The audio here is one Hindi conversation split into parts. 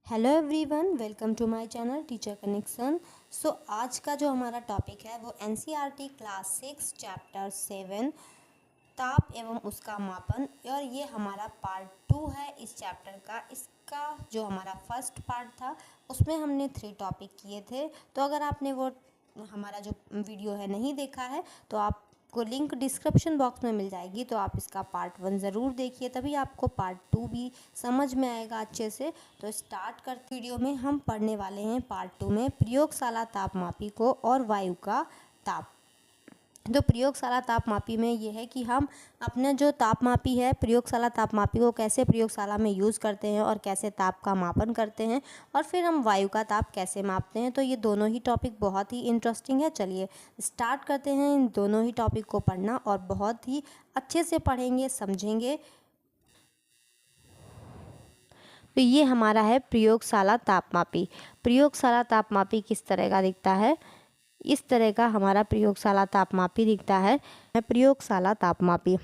Hello everyone, welcome to my channel teacher connection. So आज का जो हमारा टॉपिक है वो एनसीईआरटी क्लास 6 चैप्टर 7 ताप एवं उसका मापन, और ये हमारा पार्ट 2 है इस चैप्टर का। इसका जो हमारा फर्स्ट पार्ट था उसमें हमने 3 टॉपिक किए थे। तो अगर आपने वो हमारा जो वीडियो है नहीं देखा है तो आपको लिंक डिस्क्रिप्शन बॉक्स में मिल जाएगी, तो आप इसका पार्ट 1 ज़रूर देखिए, तभी आपको पार्ट 2 भी समझ में आएगा अच्छे से। तो स्टार्ट करते वीडियो में हम पढ़ने वाले हैं पार्ट 2 में प्रयोगशाला तापमापी को और वायु का ताप। तो प्रयोगशाला तापमापी में ये है कि हम अपने जो तापमापी है प्रयोगशाला तापमापी को कैसे प्रयोगशाला में यूज़ करते हैं और कैसे ताप का मापन करते हैं, और फिर हम वायु का ताप कैसे मापते हैं। तो ये दोनों ही टॉपिक बहुत ही इंटरेस्टिंग है। चलिए स्टार्ट करते हैं इन दोनों ही टॉपिक को पढ़ना, और बहुत ही अच्छे से पढ़ेंगे, समझेंगे। तो ये हमारा है प्रयोगशाला तापमापी। प्रयोगशाला तापमापी किस तरह का दिखता है? इस तरह का हमारा प्रयोगशाला तापमापी दिखता है। प्रयोगशाला तापमापी,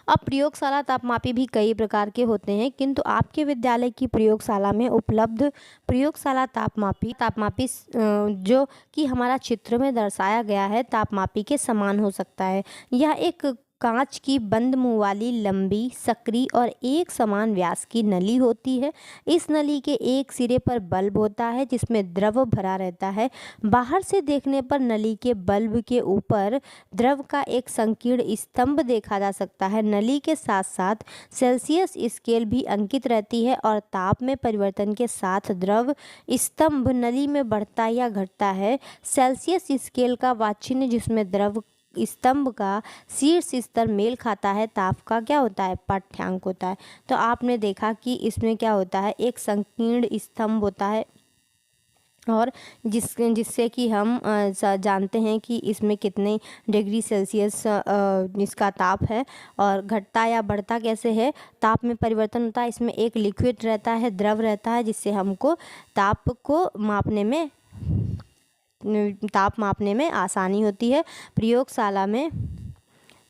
अब प्रयोगशाला तापमापी भी कई प्रकार के होते हैं, किंतु आपके विद्यालय की प्रयोगशाला में उपलब्ध प्रयोगशाला तापमापी जो कि हमारा चित्र में दर्शाया गया है तापमापी के समान हो सकता है। यह एक कांच की बंद मुंह वाली लंबी, सक्रिय और एक समान व्यास की नली होती है। इस नली के एक सिरे पर बल्ब होता है जिसमें द्रव भरा रहता है। बाहर से देखने पर नली के बल्ब के ऊपर द्रव का एक संकीर्ण स्तंभ देखा जा सकता है। नली के साथ साथ सेल्सियस स्केल भी अंकित रहती है, और ताप में परिवर्तन के साथ द्रव स्तंभ नली में बढ़ता या घटता है। सेल्सियस स्केल का वाचिन्ह जिसमें द्रव स्तंभ का शीर्ष स्तर मेल खाता है, ताप का क्या होता है? पाठ्यांक होता है। तो आपने देखा कि इसमें क्या होता है, एक संकीर्ण स्तंभ होता है, और जिससे कि हम जानते हैं कि इसमें कितने डिग्री सेल्सियस इसका ताप है, और घटता या बढ़ता कैसे है, ताप में परिवर्तन होता है। इसमें एक लिक्विड रहता है, द्रव रहता है, जिससे हमको ताप मापने में आसानी होती है।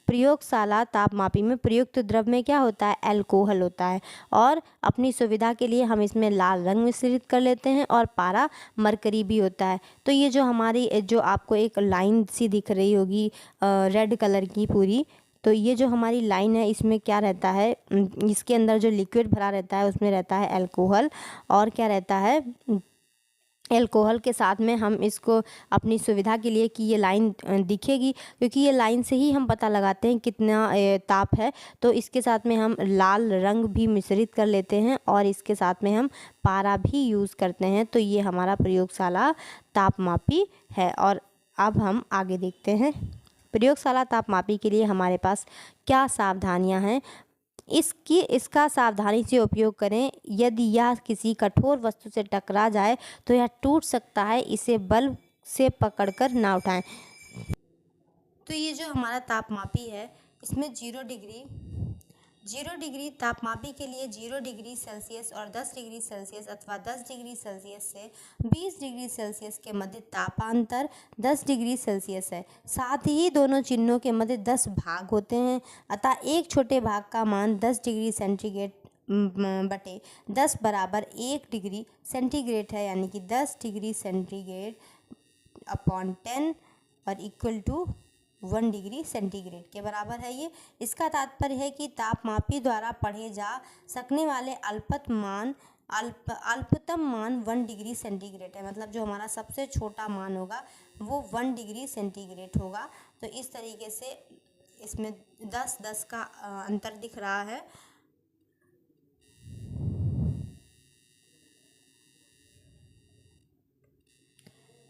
प्रयोगशाला तापमापी में प्रयुक्त द्रव में क्या होता है? अल्कोहल होता है, और अपनी सुविधा के लिए हम इसमें लाल रंग मिश्रित कर लेते हैं, और पारा मरकरी भी होता है। तो ये जो हमारी जो आपको एक लाइन सी दिख रही होगी रेड कलर की पूरी, तो ये जो हमारी लाइन है इसमें क्या रहता है, इसके अंदर जो लिक्विड भरा रहता है उसमें रहता है अल्कोहल, और क्या रहता है, एल्कोहल के साथ में हम इसको अपनी सुविधा के लिए कि ये लाइन दिखेगी, क्योंकि ये लाइन से ही हम पता लगाते हैं कितना ताप है, तो इसके साथ में हम लाल रंग भी मिश्रित कर लेते हैं, और इसके साथ में हम पारा भी यूज़ करते हैं। तो ये हमारा प्रयोगशाला तापमापी है। और अब हम आगे देखते हैं प्रयोगशाला तापमापी के लिए हमारे पास क्या सावधानियां हैं। इसका सावधानी से उपयोग करें। यदि यह किसी कठोर वस्तु से टकरा जाए तो यह टूट सकता है, इसे बल से पकड़कर ना उठाएं। तो ये जो हमारा तापमापी है इसमें 0 डिग्री तापमापी के लिए 0 डिग्री सेल्सियस और 10 डिग्री सेल्सियस अथवा 10 डिग्री सेल्सियस से 20 डिग्री सेल्सियस के मध्य तापांतर 10 डिग्री सेल्सियस है। साथ ही दोनों चिन्हों के मध्य 10 भाग होते हैं, अतः एक छोटे भाग का मान 10 डिग्री सेंटीग्रेड बटे 10 बराबर 1 डिग्री सेंटीग्रेड है, यानी कि 10 डिग्री सेंटीग्रेड अपॉन 10 और इक्वल टू 1 डिग्री सेंटीग्रेड के बराबर है ये। इसका तात्पर्य है कि तापमापी द्वारा पढ़े जा सकने वाले अल्पतम मान 1 डिग्री सेंटीग्रेड है। मतलब जो हमारा सबसे छोटा मान होगा वो 1 डिग्री सेंटीग्रेड होगा। तो इस तरीके से इसमें 10-10 का अंतर दिख रहा है।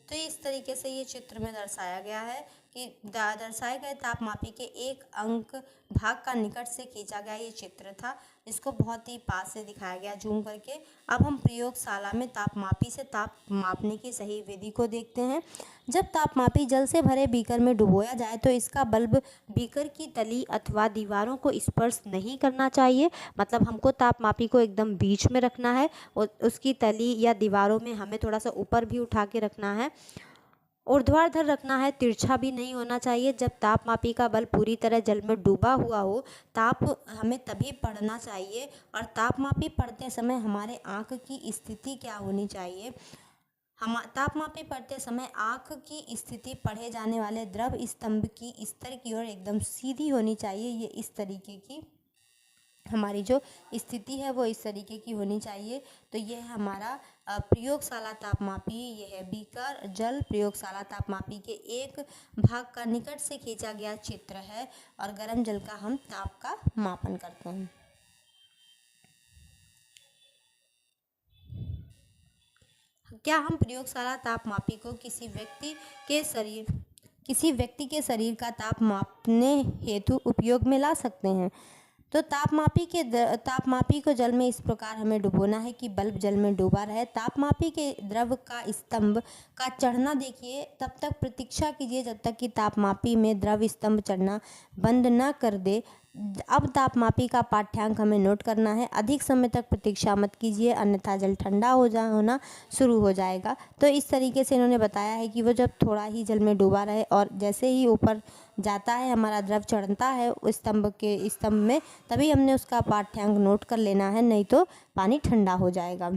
तो इस तरीके से ये चित्र में दर्शाया गया है कि दर्शाए गए तापमापी के एक अंक भाग का निकट से खींचा गया ये चित्र था, इसको बहुत ही पास से दिखाया गया जूम करके। अब हम प्रयोगशाला में तापमापी से ताप मापने की सही विधि को देखते हैं। जब तापमापी जल से भरे बीकर में डुबोया जाए तो इसका बल्ब बीकर की तली अथवा दीवारों को स्पर्श नहीं करना चाहिए। मतलब हमको तापमापी को एकदम बीच में रखना है, और उसकी तली या दीवारों में हमें थोड़ा सा ऊपर भी उठा के रखना है। ऊर्ध्वाधर रखना है, तिरछा भी नहीं होना चाहिए। जब तापमापी का बल्ब पूरी तरह जल में डूबा हुआ हो ताप हमें तभी पढ़ना चाहिए। और तापमापी पढ़ते समय हमारे आँख की स्थिति क्या होनी चाहिए? हम तापमापी पढ़ते समय आँख की स्थिति पढ़े जाने वाले द्रव स्तंभ की स्तर की ओर एकदम सीधी होनी चाहिए। ये इस तरीके की हमारी जो स्थिति है वो इस तरीके की होनी चाहिए। तो ये है हमारा प्रयोगशाला तापमापी। ये है बीकर जल प्रयोगशाला तापमापी के एक भाग का निकट से खींचा गया चित्र है और गर्म जल का हम ताप का मापन करते हैं। क्या हम प्रयोगशाला तापमापी को किसी व्यक्ति के शरीर का ताप मापने हेतु उपयोग में ला सकते हैं? तो तापमापी को जल में इस प्रकार हमें डुबोना है कि बल्ब जल में डूबा रहे। तापमापी के द्रव का स्तंभ का चढ़ना देखिए, तब तक प्रतीक्षा कीजिए जब तक कि तापमापी में द्रव स्तंभ चढ़ना बंद न कर दे। अब तापमापी का पाठ्यांक हमें नोट करना है। अधिक समय तक प्रतीक्षा मत कीजिए, अन्यथा जल ठंडा होना शुरू हो जाएगा। तो इस तरीके से इन्होंने बताया है कि वो जब थोड़ा ही जल में डूबा रहे और जैसे ही ऊपर जाता है हमारा द्रव चढ़ता है उस स्तंभ में, तभी हमने उसका पाठ्यांक नोट कर लेना है, नहीं तो पानी ठंडा हो जाएगा।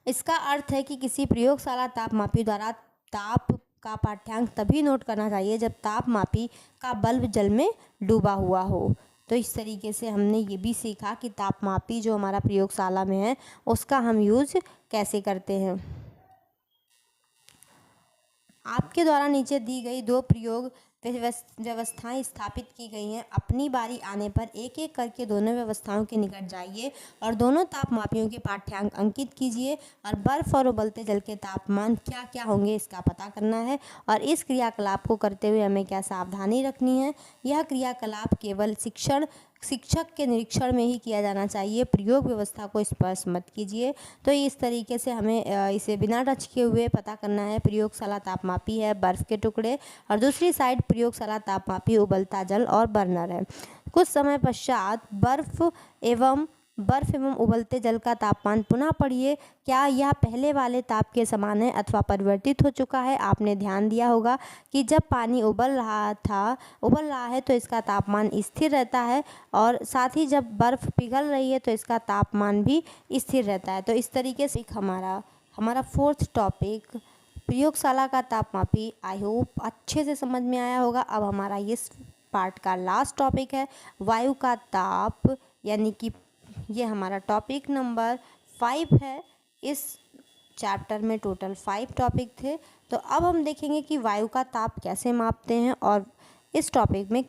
इसका अर्थ है कि किसी प्रयोगशाला तापमापी द्वारा ताप का पाठ्यांक तभी नोट करना चाहिए जब तापमापी का बल्ब जल में डूबा हुआ हो। तो इस तरीके से हमने ये भी सीखा कि तापमापी जो हमारा प्रयोगशाला में है उसका हम यूज़ कैसे करते हैं। आपके द्वारा नीचे दी गई 2 प्रयोग व्यवस्थाएं स्थापित की गई हैं। अपनी बारी आने पर एक एक करके दोनों व्यवस्थाओं के निकट जाइए और दोनों तापमापियों के पाठ्यांक अंकित कीजिए और बर्फ़ और उबलते जल के तापमान क्या क्या होंगे इसका पता करना है। और इस क्रियाकलाप को करते हुए हमें क्या सावधानी रखनी है? यह क्रियाकलाप केवल शिक्षक के निरीक्षण में ही किया जाना चाहिए। प्रयोग व्यवस्था को स्पर्श मत कीजिए। तो इस तरीके से हमें इसे बिना टच किए हुए पता करना है। प्रयोगशाला तापमापी है बर्फ़ के टुकड़े और दूसरी साइड प्रयोगशाला तापमापी उबलता जल और बर्नर है। कुछ समय पश्चात बर्फ एवं उबलते जल का तापमान पुनः पढ़िए। क्या यह पहले वाले ताप के समान है अथवा परिवर्तित हो चुका है? आपने ध्यान दिया होगा कि जब पानी उबल रहा है तो इसका तापमान स्थिर रहता है और साथ ही जब बर्फ़ पिघल रही है तो इसका तापमान भी स्थिर रहता है। तो इस तरीके से हमारा 4th टॉपिक प्रयोगशाला का तापमापी आई होप अच्छे से समझ में आया होगा। अब हमारा इस पार्ट का लास्ट टॉपिक है वायु का ताप, यानी कि ये हमारा टॉपिक नंबर 5 है। इस चैप्टर में टोटल 5 टॉपिक थे। तो अब हम देखेंगे कि वायु का ताप कैसे मापते हैं। और इस टॉपिक में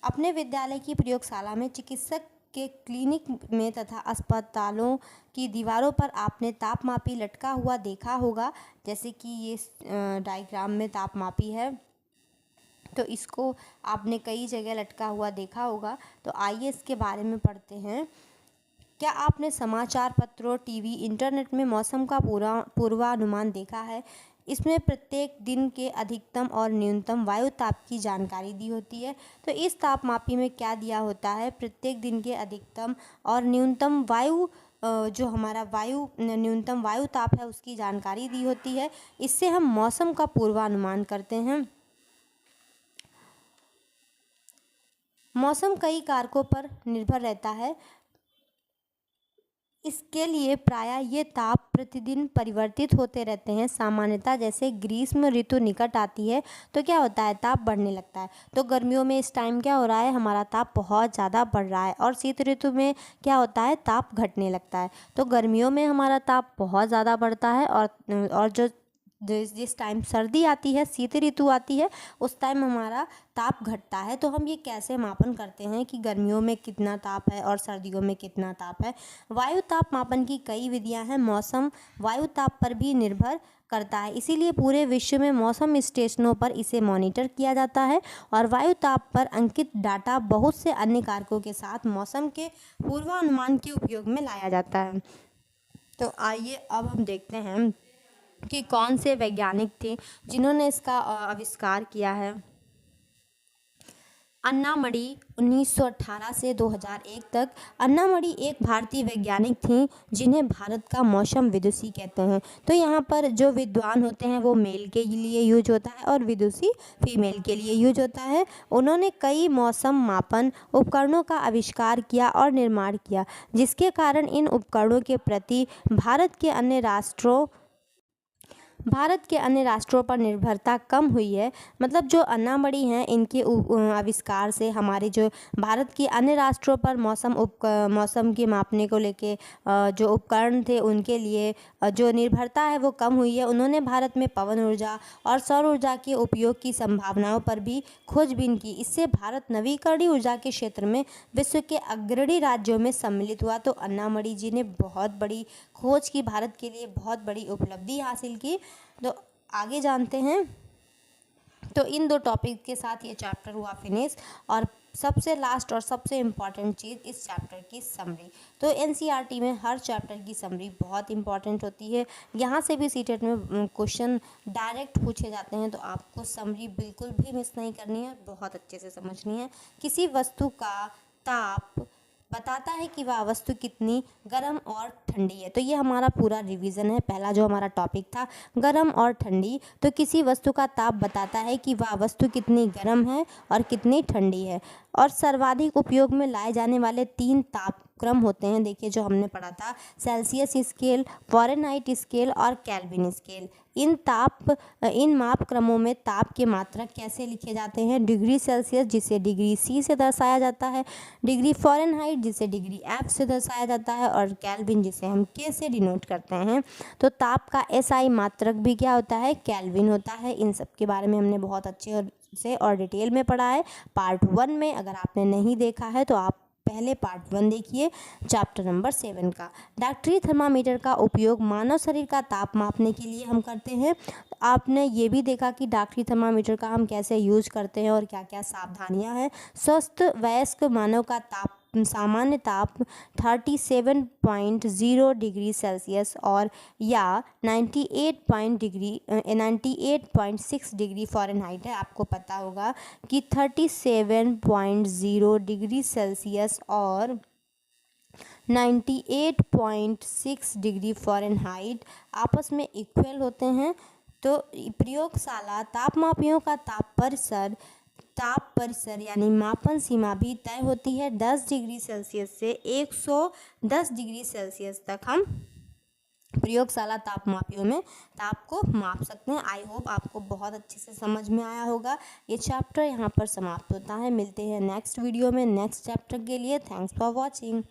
अपने विद्यालय की प्रयोगशाला में चिकित्सक के क्लिनिक में तथा अस्पतालों की दीवारों पर आपने तापमापी लटका हुआ देखा होगा। जैसे कि ये डायग्राम में तापमापी है तो इसको आपने कई जगह लटका हुआ देखा होगा। तो आइए इसके बारे में पढ़ते हैं। क्या आपने समाचार पत्रों, टीवी, इंटरनेट में मौसम का पूर्वानुमान देखा है? इसमें प्रत्येक दिन के अधिकतम और न्यूनतम वायु ताप की जानकारी दी होती है। तो इस तापमापी में क्या दिया होता है? प्रत्येक दिन के अधिकतम और न्यूनतम जो हमारा न्यूनतम वायु ताप है उसकी जानकारी दी होती है। इससे हम मौसम का पूर्वानुमान करते हैं। मौसम कई कारकों पर निर्भर रहता है। इसके लिए प्रायः ये ताप प्रतिदिन परिवर्तित होते रहते हैं। सामान्यतः जैसे ग्रीष्म ऋतु निकट आती है तो क्या होता है? ताप बढ़ने लगता है। तो गर्मियों में इस टाइम क्या हो रहा है? हमारा ताप बहुत ज़्यादा बढ़ रहा है। और शीत ऋतु में क्या होता है? ताप घटने लगता है। तो गर्मियों में हमारा ताप बहुत ज़्यादा बढ़ता है और जिस टाइम सर्दी आती है, शीत ऋतु आती है, उस टाइम हमारा ताप घटता है। तो हम ये कैसे मापन करते हैं कि गर्मियों में कितना ताप है और सर्दियों में कितना ताप है? वायु ताप मापन की कई विधियां हैं। मौसम वायु ताप पर भी निर्भर करता है, इसीलिए पूरे विश्व में मौसम स्टेशनों पर इसे मॉनिटर किया जाता है। और वायु ताप पर अंकित डाटा बहुत से अन्य कारकों के साथ मौसम के पूर्वानुमान के उपयोग में लाया जाता है। तो आइए अब हम देखते हैं कि कौन से वैज्ञानिक थे जिन्होंने इसका आविष्कार किया है। अन्ना मणि 1918 से 2001 तक। अन्ना मणि एक भारतीय वैज्ञानिक थीं जिन्हें भारत का मौसम विदुषी कहते हैं। तो यहाँ पर जो विद्वान होते हैं वो मेल के लिए यूज होता है और विदुषी फीमेल के लिए यूज होता है। उन्होंने कई मौसम मापन उपकरणों का आविष्कार किया और निर्माण किया, जिसके कारण इन उपकरणों के प्रति भारत के अन्य राष्ट्रों पर निर्भरता कम हुई है। मतलब जो अन्ना मणि हैं, इनके आविष्कार से हमारे जो भारत के अन्य राष्ट्रों पर मौसम के मापने को लेके जो उपकरण थे उनके लिए जो निर्भरता है वो कम हुई है। उन्होंने भारत में पवन ऊर्जा और सौर ऊर्जा के उपयोग की संभावनाओं पर भी खोजबीन की। इससे भारत नवीकरणीय ऊर्जा के क्षेत्र में विश्व के अग्रणी राज्यों में सम्मिलित हुआ। तो अन्ना मणि जी ने बहुत बड़ी खोज की, भारत के लिए बहुत बड़ी उपलब्धि हासिल की। तो आगे जानते हैं। तो इन दो टॉपिक के साथ ये चैप्टर हुआ फिनिश। और सबसे लास्ट और सबसे इम्पॉर्टेंट चीज़ इस चैप्टर की समरी। तो एनसीईआरटी में हर चैप्टर की समरी बहुत इंपॉर्टेंट होती है। यहाँ से भी सीटेट में क्वेश्चन डायरेक्ट पूछे जाते हैं, तो आपको समरी बिल्कुल भी मिस नहीं करनी है, बहुत अच्छे से समझनी है। किसी वस्तु का ताप बताता है कि वह वस्तु कितनी गर्म और ठंडी है। तो ये हमारा पूरा रिवीजन है। पहला जो हमारा टॉपिक था गर्म और ठंडी, तो किसी वस्तु का ताप बताता है कि वह वस्तु कितनी गर्म है और कितनी ठंडी है। और सर्वाधिक उपयोग में लाए जाने वाले 3 तापक्रम होते हैं। देखिए जो हमने पढ़ा था, सेल्सियस स्केल, फ़ारेनहाइट स्केल और केल्विन स्केल। इन माप क्रमों में ताप के मात्रक कैसे लिखे जाते हैं? डिग्री सेल्सियस जिसे डिग्री सी से दर्शाया जाता है, डिग्री फ़ारेनहाइट जिसे डिग्री एफ से दर्शाया जाता है, और केल्विन जिसे हम के से डिनोट करते हैं। तो ताप का एसआई मात्रक भी क्या होता है? केल्विन होता है। इन सब के बारे में हमने बहुत अच्छे से और डिटेल में पढ़ा है पार्ट 1 में। अगर आपने नहीं देखा है तो आप पहले पार्ट 1 देखिए, चैप्टर नंबर 7 का। डॉक्टरी थर्मामीटर का उपयोग मानव शरीर का ताप मापने के लिए हम करते हैं। आपने ये भी देखा कि डॉक्टरी थर्मामीटर का हम कैसे यूज करते हैं और क्या क्या सावधानियां हैं। स्वस्थ वयस्क मानव का सामान्य ताप 37.0 डिग्री सेल्सियस और या 98.6 डिग्री फ़ारेनहाइट है। आपको पता होगा कि 37.0 डिग्री सेल्सियस और 98.6 डिग्री फ़ारेनहाइट आपस में इक्वल होते हैं। तो प्रयोगशाला तापमापियों का ताप परिसर यानी मापन सीमा भी तय होती है। 10 डिग्री सेल्सियस से 110 डिग्री सेल्सियस तक हम प्रयोगशाला तापमापियों में ताप को माप सकते हैं। आई होप आपको बहुत अच्छे से समझ में आया होगा। ये चैप्टर यहाँ पर समाप्त होता है। मिलते हैं नेक्स्ट वीडियो में नेक्स्ट चैप्टर के लिए। Thanks for watching.